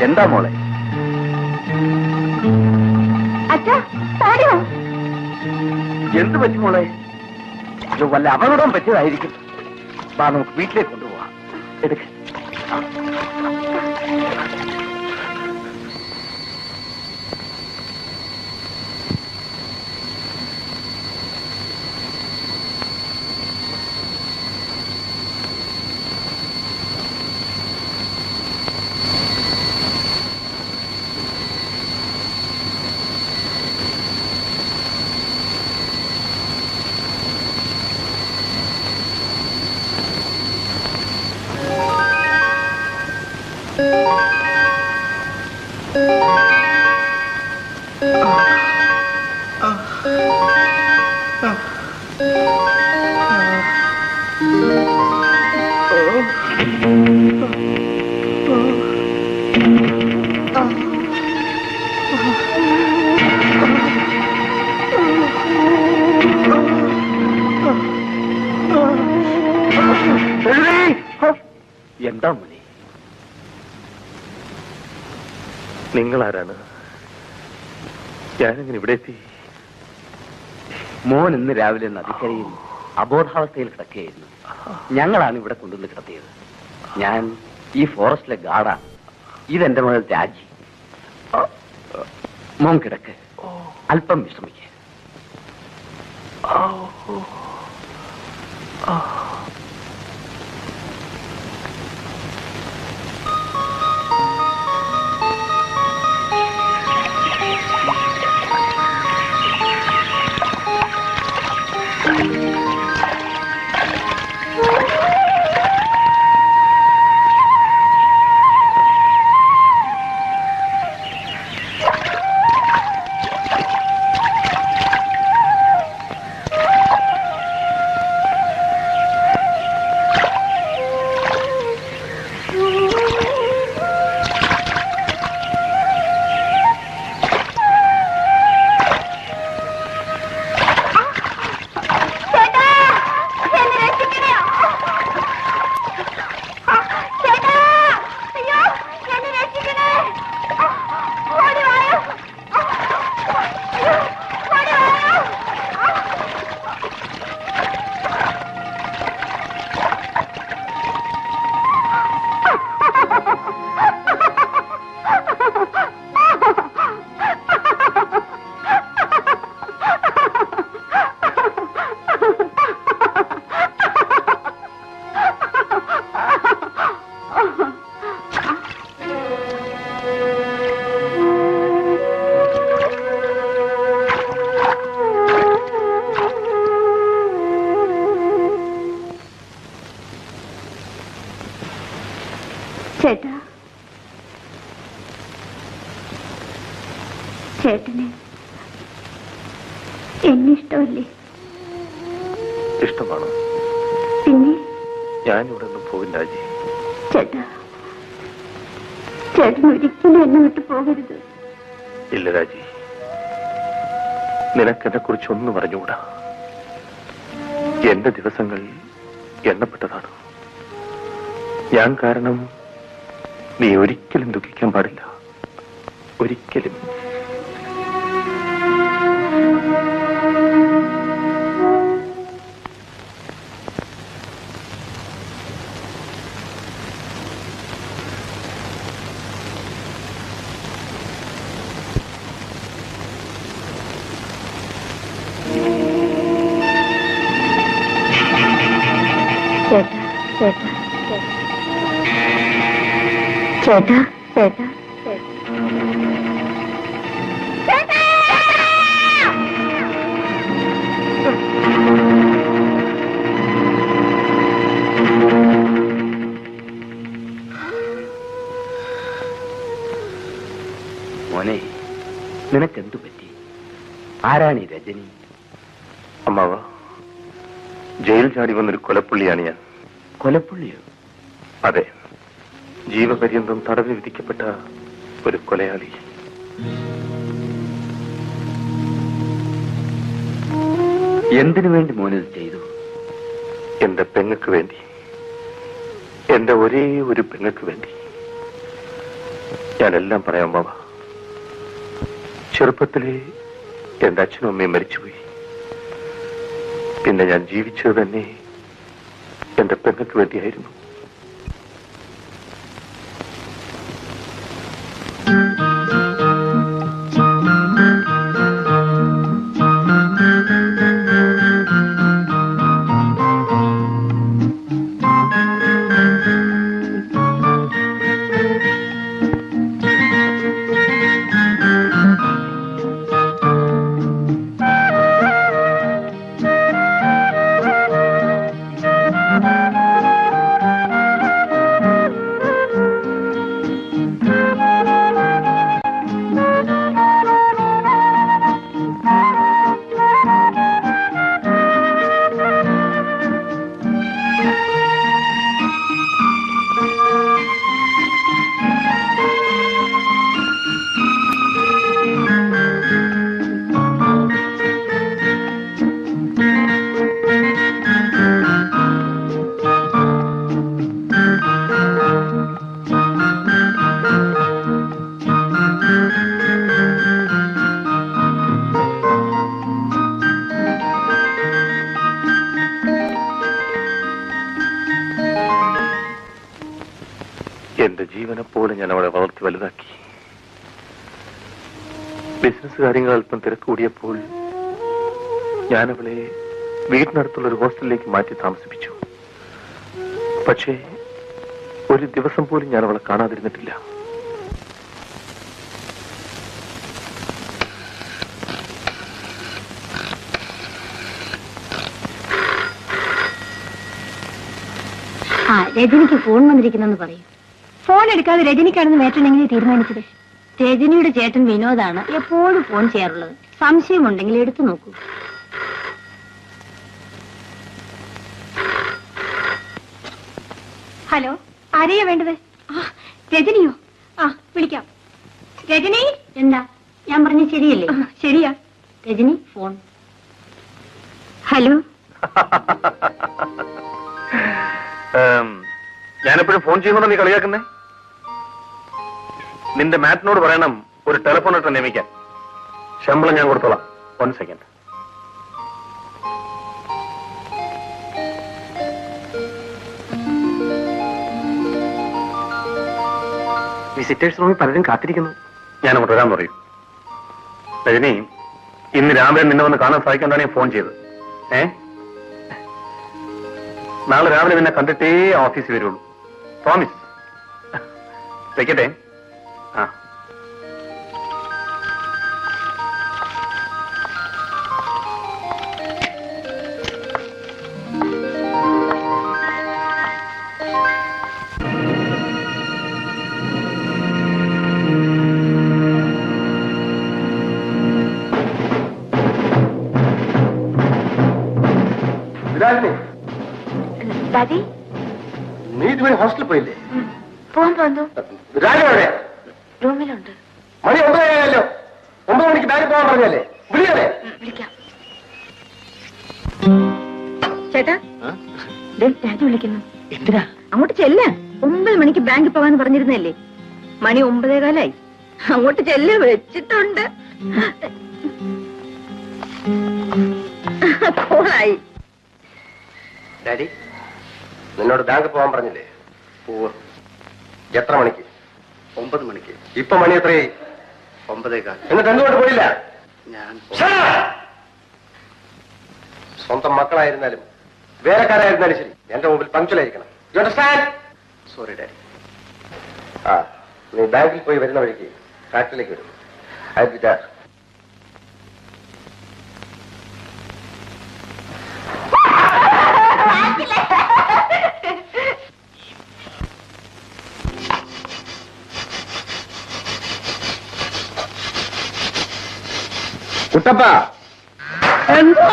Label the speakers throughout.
Speaker 1: എന്താ മോളെ? എന്ത് പറ്റി മോളെ? വല്ല അപകടം പറ്റിയതായിരിക്കും. വാ, നമുക്ക് വീട്ടിലേക്ക് കൊണ്ടുപോവാം. എടുക്ക. എന്താ മോനെ?
Speaker 2: നിങ്ങളാരാണ്? ഞാനിങ്ങനെ ഇവിടെ എത്തി?
Speaker 1: മോൻ ഇന്ന് രാവിലെ നദിക്കരയിൽ അബോധാവസ്ഥയിൽ കിടക്കുകയായിരുന്നു. ഞങ്ങളാണ് ഇവിടെ കൊണ്ടുവന്ന് കിടത്തിയത്. ഞാൻ ഈ ഫോറസ്റ്റിലെ ഗാർഡാണ്. ഇതെന്റെ മകൾ രാജി. മോൻ കിടക്ക്, അല്പം വിശ്രമിക്ക.
Speaker 3: ചേട്ടാ, ചേട്ടന് എന്നെ ഇഷ്ടമല്ലേ?
Speaker 2: ഇഷ്ടമാണ്.
Speaker 3: പിന്നെ
Speaker 2: ഞാനിവിടെ നിന്ന് പോകും രാജി.
Speaker 3: ചേട്ടാ, ചേട്ടൻ ഒരിക്കലും എന്നെ വിട്ടു പോകരുത്.
Speaker 2: ഇല്ല രാജി, നിനക്കെന്നെ കുറിച്ചൊന്നും അറിഞ്ഞുകൂടാ. എന്റെ ദിവസങ്ങൾ എണ്ണപ്പെട്ടതാണ്. ഞാൻ കാരണം നീ ഒരിക്കലും ദുഃഖിക്കാൻ പാടില്ല. ഒരിക്കലും.
Speaker 3: ചേട്ടാ, ചേട്ടാ,
Speaker 1: മോനെ, നിനക്കെന്തു പറ്റി? ആരാണ് ഈ രജനി?
Speaker 2: അമ്മാവ, ജയിൽ ചാടി വന്നൊരു കൊലപ്പുള്ളിയാണ് ഞാൻ.
Speaker 1: കൊലപ്പുള്ളിയോ?
Speaker 2: അതെ, ജീവപര്യന്തം തടവിൽ വിധിക്കപ്പെട്ട ഒരു കൊലയാളി.
Speaker 1: ഈ എന്തിനു വേണ്ടി മോനിത് ചെയ്തു?
Speaker 2: എന്റെ പെങ്ങൾക്ക് വേണ്ടി. എന്റെ ഒരേ ഒരു പെങ്ങൾക്ക് വേണ്ടി ഞാനെല്ലാം പറയാം ബാബ. ചെറുപ്പത്തിലെ എന്റെ അച്ഛനും അമ്മയും മരിച്ചുപോയി. പിന്നെ ഞാൻ ജീവിച്ചത് തന്നെ എന്റെ പെങ്ങൾക്ക് വേണ്ടിയായിരുന്നു. എന്റെ ജീവനെ പോലെ ഞാൻ അവളെ വളർത്തി വലുതാക്കി. ബിസിനസ് കാര്യങ്ങൾ അല്പം തിരക്കൂടിയപ്പോൾ ഞാൻ അവളെ വീടിനടുത്തുള്ള ഒരു ഹോസ്റ്റലിലേക്ക് മാറ്റി താമസിപ്പിച്ചു. പക്ഷേ ഒരു ദിവസം പോലും ഞാൻ അവളെ കാണാതിരുന്നിട്ടില്ല.
Speaker 3: രജനിക്ക് ഫോൺ വന്നിരിക്കുന്നെന്ന് പറയും. ഫോൺ എടുക്കാതെ രജനിക്കാണെന്ന് മേട്ടൻ എങ്ങനെ തീരുമാനിച്ചത്? രജനിയുടെ ചേട്ടൻ വിനോദാണ് എപ്പോഴും ഫോൺ ചെയ്യാറുള്ളത്. സംശയമുണ്ടെങ്കിൽ എടുത്തു നോക്കൂ. ഹലോ, ആരെയാ വേണ്ടത്? രജനിയോ? വിളിക്കാം. രജനി, എന്താ ഞാൻ പറഞ്ഞ ശരിയല്ലേ? ശരിയാ. രജനി ഫോൺ. ഹലോ.
Speaker 2: ഞാനെപ്പോഴും ഫോൺ ചെയ്യുന്നോണ്ട് നീ കളിയാക്കുന്നേ? നിന്റെ മാറ്റിനോട് പറയണം ഒരു ടെലിഫോൺ ഇട്ട് നിയമിക്കാൻ. ശമ്പളം ഞാൻ കൊടുത്തോളാം. 1 സെക്കൻഡ്.
Speaker 1: വിസിറ്റേഴ്സ് റൂമിൽ പലരും കാത്തിരിക്കുന്നു.
Speaker 2: ഞാൻ അങ്ങോട്ട് വരാൻ പറയൂ. രജനി, ഇന്ന് രാവിലെ നിന്നെ വന്ന് കാണാൻ സാധിക്കാണ്ടാണ് ഞാൻ ഫോൺ ചെയ്തത്. നാളെ രാവിലെ നിന്നെ കണ്ടിട്ടേ ഓഫീസിൽ വരുള്ളൂ. പ്രോമിസ്. വെക്കട്ടെ?
Speaker 3: നീ ഇതുവരെ ഹോസ്റ്റലിൽ പോയില്ലേ? പോകാൻ തോന്നുന്നു. റൂമിലുണ്ട്.
Speaker 2: മണി 9 ആയല്ലോ. 9 മണിക്ക് ബാങ്ക് പോകാൻ പറഞ്ഞല്ലേ? വിളിക്കല്ലേ?
Speaker 3: വിളിക്കാം. ചേട്ടാ, രാജു വിളിക്കുന്നു.
Speaker 1: എന്തിനാ?
Speaker 3: അങ്ങോട്ട് ചെല്ല. 9 മണിക്ക് ബാങ്കിൽ പോകാന്ന് പറഞ്ഞിരുന്നല്ലേ? മണി 9:15. അങ്ങോട്ട് ചെല്ല. വെച്ചിട്ടുണ്ട്. കോളായി.
Speaker 2: ഡാഡി, നിന്നോട് ബാങ്ക് പോകാൻ പറഞ്ഞില്ലേ? എത്ര മണിക്ക്?
Speaker 1: 9 മണിക്ക്.
Speaker 2: ഇപ്പൊ മണി എത്രയായി?
Speaker 1: 9:15.
Speaker 2: എന്നിട്ട് എന്തുകൊണ്ട് പോയില്ല?
Speaker 1: ഞാൻ
Speaker 2: സ്വന്തം മക്കളായിരുന്നാലും വേലക്കാരായിരുന്നാലും ശരി, എന്റെ മുമ്പിൽ പങ്ക്ച്വലായിരിക്കണം. You understand?
Speaker 1: Sorry daddy.
Speaker 2: നീ ബാങ്കിൽ പോയി വരുന്ന വഴിക്ക് ഫാക്ടറിയിലേക്ക് വരും. I will be there. കുട്ടപ്പ,
Speaker 3: എന്തോ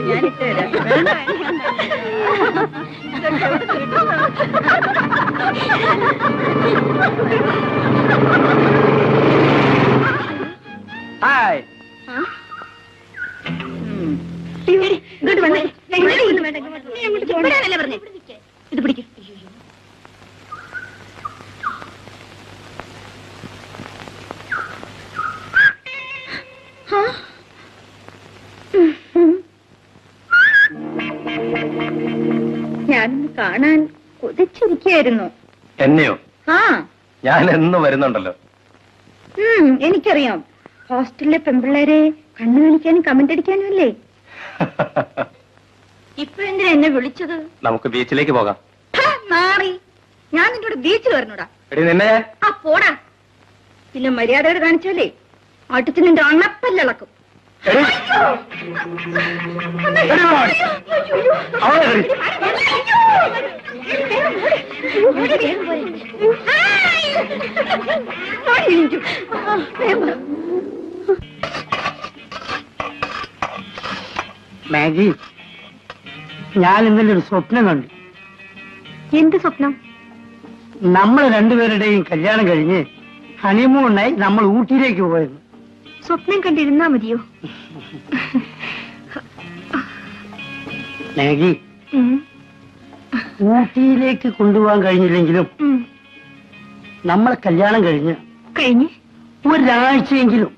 Speaker 3: ഞാനിട്ട് തരാം.
Speaker 1: ഹായ്.
Speaker 3: ഇങ്ങോട്ട് വന്നേ. ഇവിടെയാണല്ലേ പറഞ്ഞേ? ഇത് പിടിക്കും. ഞാനൊന്ന് കാണാൻ കൊതിച്ചിരിക്കുകയായിരുന്നു.
Speaker 2: എന്നെയോ?
Speaker 3: ആ,
Speaker 2: ഞാൻ എന്ന് വരുന്നുണ്ടല്ലോ.
Speaker 3: എനിക്കറിയാം. ഹോസ്റ്റലിലെ പെൺപിള്ളേരെ കണ്ണു കാണിക്കാനും കമന്റ് അടിക്കാനും അല്ലേ? ഇപ്പൊ എന്തിനാ എന്നെ വിളിച്ചത്?
Speaker 2: നമുക്ക് ബീച്ചിലേക്ക് പോകാം.
Speaker 3: മാറി. ഞാൻ നിന്റെ കൂടെ ബീച്ചിൽ വരണോടാ.
Speaker 2: എടി നിന്നെ.
Speaker 3: ആ പോടാ. പിന്നെ മര്യാദയോട് കാണിച്ചാലേ അടുത്ത് നിന്റെ അണപ്പല്ലളക്കും.
Speaker 1: മാഗി, ഞാൻ ഇന്നലെ ഒരു സ്വപ്നം കണ്ടു.
Speaker 3: എന്ത് സ്വപ്നം?
Speaker 1: നമ്മൾ രണ്ടുപേരുടെയും കല്യാണം കഴിഞ്ഞ് ഹണിമൂണിനായി നമ്മൾ ഊട്ടിയിലേക്ക് പോയിരുന്നു.
Speaker 3: സ്വപ്നം കണ്ടിരുന്നാ മതിയോ?
Speaker 1: മാഗി, ഊട്ടിയിലേക്ക് കൊണ്ടുപോകാൻ കഴിഞ്ഞില്ലെങ്കിലും നമ്മളെ കല്യാണം കഴിഞ്ഞ് ഒരാഴ്ചയെങ്കിലും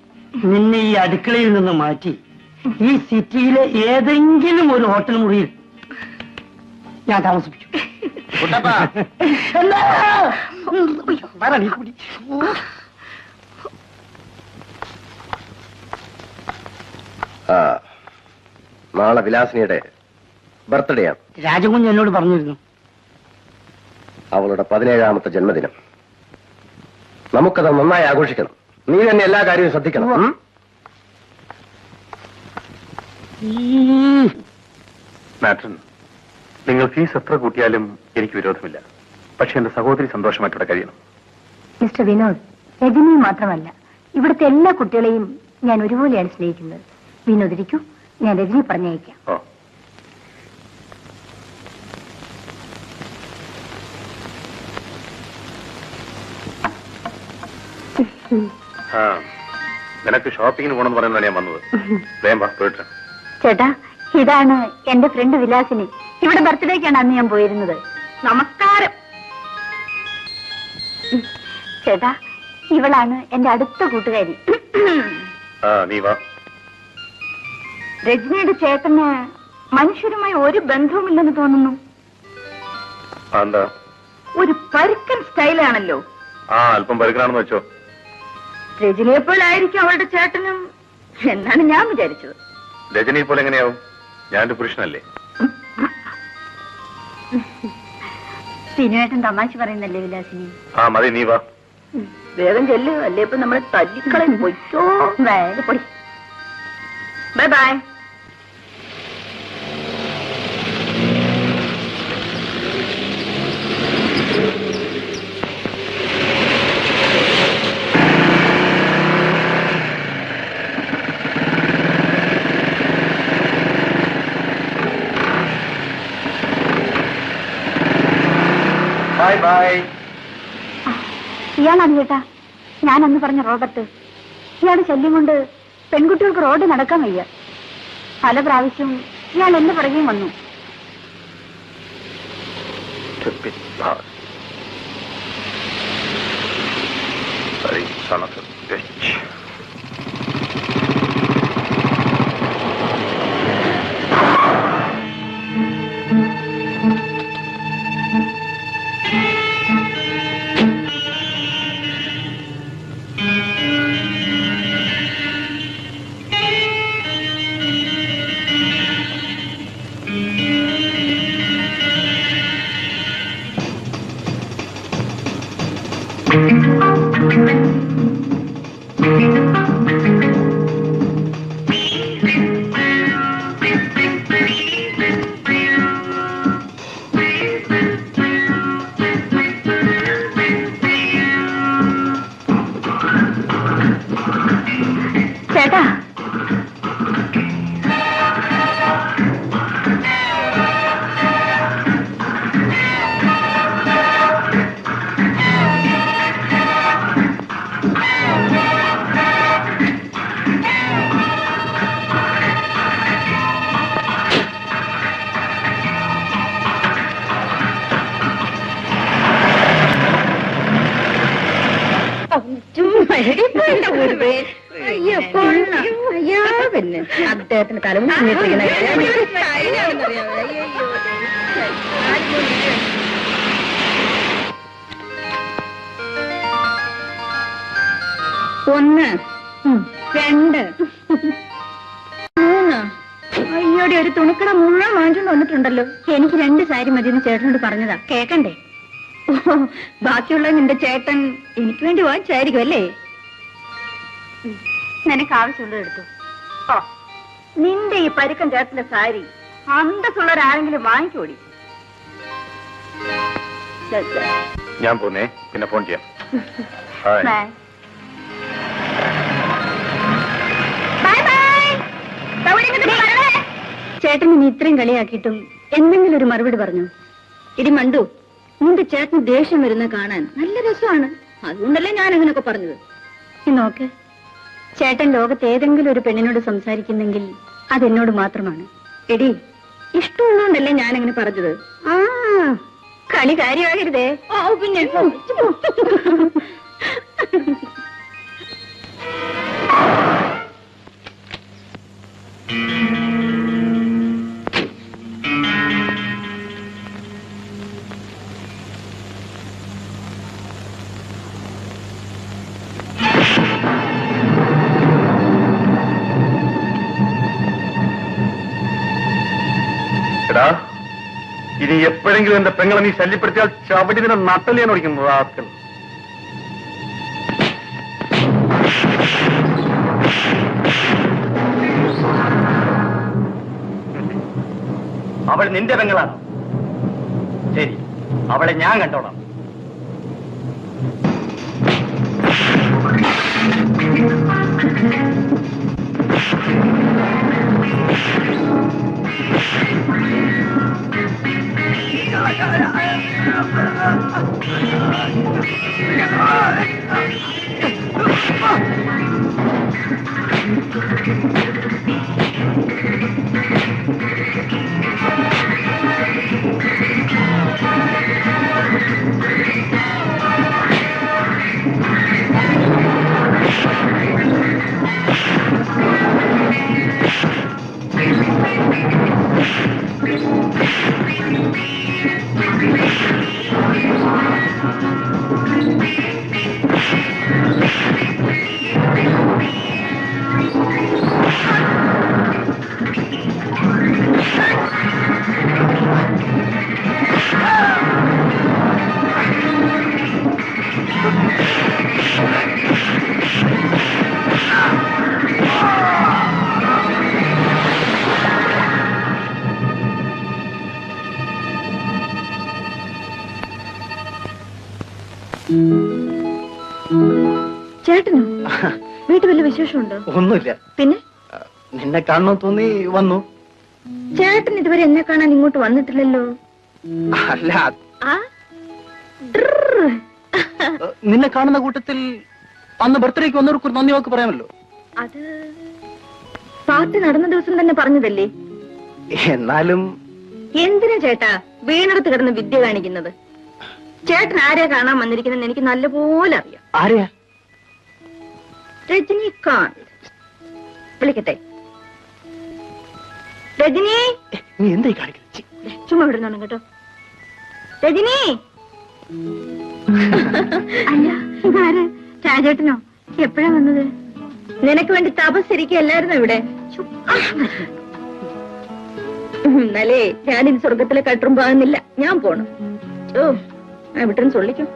Speaker 1: നിന്നെ ഈ അടുക്കളയിൽ നിന്ന് മാറ്റി ഈ സിറ്റിയിലെ ഏതെങ്കിലും ഒരു ഹോട്ടൽ മുറിയിൽ ഞാൻ താമസിപ്പിച്ചു.
Speaker 2: നാളെ വിലാസിനിയുടെ ബർത്ത്ഡേ ആണ്.
Speaker 1: രാജകുഞ്ഞ് എന്നോട് പറഞ്ഞിരുന്നു.
Speaker 2: അവളുടെ 17ാമത്തെ ജന്മദിനം. നമുക്കത് നന്നായി ആഘോഷിക്കണം. നീ തന്നെ എല്ലാ കാര്യവും ശ്രദ്ധിക്കണം. മാട്രൻ, നിങ്ങൾ ഫീസ് എത്ര കൂട്ടിയാലും എനിക്ക് വിരോധമില്ല. പക്ഷെ എന്റെ സഹോദരി സന്തോഷമായിട്ടൂടെ കഴിയണം.
Speaker 3: മിസ്റ്റർ വിനോദ്, രജനി മാത്രമല്ല, ഇവിടുത്തെ എല്ലാ കുട്ടികളെയും ഞാൻ ഒരുപോലെയാണ് സ്നേഹിക്കുന്നത്. വിനോദ് ഇരിക്കൂ, ഞാൻ രജനി പറഞ്ഞയക്കാം.
Speaker 2: ഓ, നിനക്ക് ഷോപ്പിങ്ങിന് പോകണമെന്ന് പറയുന്നതാണ് ഞാൻ വന്നത്. വേഗം വാ, പോയിട്ട്.
Speaker 3: ചേട്ടാ, ഇതാണ് എന്റെ ഫ്രണ്ട് വിലാസിനി. ഇവിടെ ബർത്ത്ഡേക്കാണ് അന്ന് ഞാൻ പോയിരുന്നത്. നമസ്കാരം. ചേട്ടാ, ഇവളാണ് എന്റെ അടുത്ത കൂട്ടുകാരി.
Speaker 2: നീ വാ.
Speaker 3: രജനിയുടെ ചേട്ടന് മനുഷ്യരുമായി ഒരു ബന്ധവുമില്ലെന്ന് തോന്നുന്നു.
Speaker 2: എന്താ?
Speaker 3: ഒരു പരുക്കൻ സ്റ്റൈലാണല്ലോ.
Speaker 2: അല്പം പരുക്കനാണെന്ന് വെച്ചോ.
Speaker 3: രജനിയെ പോലെ ആയിരിക്കും അവളുടെ ചേട്ടനും എന്നാണ് ഞാൻ വിചാരിച്ചത്.
Speaker 2: രജനി പോലെ എങ്ങനെയാവും? ഞാനൊരു പുരുഷനല്ലേ.
Speaker 3: സിനുവേട്ടൻ തമാശ പറയുന്നല്ലേ വിലാസിനി?
Speaker 2: മതി, നീ വാ.
Speaker 3: വേഗം ചെല്ലു, അല്ലേ ഇപ്പൊ നമ്മളെ തല്ലിക്കളയും. പൊയ്ക്കോ, വേഗം പൊടി. Bye bye.
Speaker 2: Bye bye.
Speaker 3: ഇയാളാണ് ചേട്ടാ ഞാൻ അന്ന് പറഞ്ഞ റോബർട്ട്. ഇയാളുടെ ശല്യം കൊണ്ട് പെൺകുട്ടികൾക്ക് റോഡ് നടക്കാൻ വയ്യ. പല പ്രാവശ്യം ഇയാൾ എന്നെ പുറകെയും വന്നു.
Speaker 2: Thank you.
Speaker 3: ചേട്ടന് തലമുടി ഒന്ന് 2 3 അയ്യോടെ ഒരു തുണിക്കട മുഴുവൻ വാങ്ങിച്ചുകൊണ്ട് വന്നിട്ടുണ്ടല്ലോ. എനിക്ക് 2 സാരി മതിയെന്ന് ചേട്ടനോട് പറഞ്ഞതാ, കേക്കണ്ടേ? ബാക്കിയുള്ള നിന്റെ ചേട്ടൻ എനിക്ക് വേണ്ടി വാങ്ങിച്ചായിരിക്കും അല്ലേ? നിനക്ക് ആവശ്യമുള്ളത് എടുത്തു. ഓ, നിന്റെ ഈ പരുക്കൻ ചേട്ടന്റെ സാരി അന്തസ്സുള്ളവരാരെങ്കിലും വാങ്ങിക്കോടി.
Speaker 2: ഞാൻ പോന്നേ, പിന്നെ ഫോൺ ചെയ്യാം.
Speaker 3: ചേട്ടൻ ഇനി ഇത്രയും കളിയാക്കിയിട്ടും എന്തെങ്കിലും ഒരു മറുപടി പറഞ്ഞു. ഇടി മണ്ടു, നിന്റെ ചേട്ടന് ദേഷ്യം വരുന്ന കാണാൻ നല്ല രസമാണ്. അതുകൊണ്ടല്ലേ ഞാൻ അങ്ങനെയൊക്കെ പറഞ്ഞത്. നീ നോക്ക്, ചേട്ടൻ ലോകത്ത് ഏതെങ്കിലും ഒരു പെണ്ണിനോട് സംസാരിക്കുന്നെങ്കിൽ അതെന്നോട് മാത്രമാണ്. എടി, ഇഷ്ടമുള്ളതുകൊണ്ടല്ലേ ഞാൻ അങ്ങനെ പറഞ്ഞത്. ആ, കളി കാര്യമാകരുതേ. ഓ, പിന്നെ
Speaker 2: ഇനി എപ്പോഴെങ്കിലും എന്റെ പെങ്ങളെ നീ ശല്യപ്പെടുത്തിയാൽ ചവിടി നിന്നെ നട്ടലിയാൻ ഓടിക്കുന്നു.
Speaker 1: അവൾ നിന്റെ പെങ്ങളാണ്. ശരി, അവളെ ഞാൻ കണ്ടോളാം.
Speaker 3: ചേട്ടനോ? വീട്ടിൽ വല്ല വിശേഷമുണ്ടോ?
Speaker 1: ഒന്നുമില്ല.
Speaker 3: പിന്നെ
Speaker 1: നിന്നെ കാണണമെന്ന് തോന്നി വന്നു.
Speaker 3: ചേട്ടൻ ഇതുവരെ എന്നെ കാണാൻ ഇങ്ങോട്ട് വന്നിട്ടില്ലല്ലോ.
Speaker 1: അല്ല,
Speaker 3: ആ,
Speaker 1: നിന്നെ കാണുന്ന കൂട്ടത്തിൽ അന്ന് ബർത്ത്ഡേക്ക് വന്നവർക്ക് നന്ദി വാക്ക് പറയാമല്ലോ.
Speaker 3: അത് പാർട്ടി നടന്ന ദിവസം തന്നെ പറഞ്ഞതല്ലേ.
Speaker 1: എന്നാലും
Speaker 3: എന്തിനാ ചേട്ടാ വീണടുത്ത് കിടന്ന് വിദ്യ കാണിക്കുന്നത്? ചേട്ടൻ ആരെയാ കാണാൻ വന്നിരിക്കുന്നത് എനിക്ക് നല്ലപോലെ അറിയാം.
Speaker 1: ആരെയാ?
Speaker 3: രജനികാന്ത്. വിളിക്കട്ടെ? രജനി,
Speaker 1: നീ എന്തായി കാണിക്കുന്നത്?
Speaker 3: ചുമ്മാ വിടുന്നാണ് കേട്ടോ. രജനി. അല്ല, ഇതാര്? രാജേട്ടനോ? എപ്പോഴാ വന്നത്? നിനക്ക് വേണ്ടി തപസ്സിരിക്കല്ലായിരുന്നോ ഇവിടെ? എന്നാലേ ഞാനിനി സ്വർഗത്തിലെ കട്ടും പോകുന്നില്ല. ഞാൻ പോണം. ഓ, വിട്ടെന്ന് ചൊല്ലിക്കും.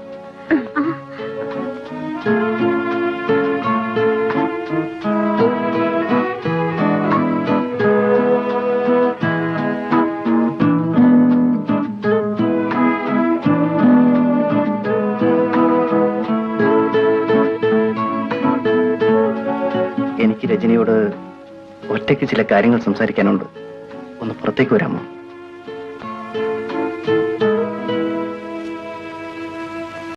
Speaker 1: എനിക്ക് രജനിയോട് ഒറ്റയ്ക്ക് ചില കാര്യങ്ങൾ സംസാരിക്കാനുണ്ട്. ഒന്ന് പുറത്തേക്ക് വരാമോ?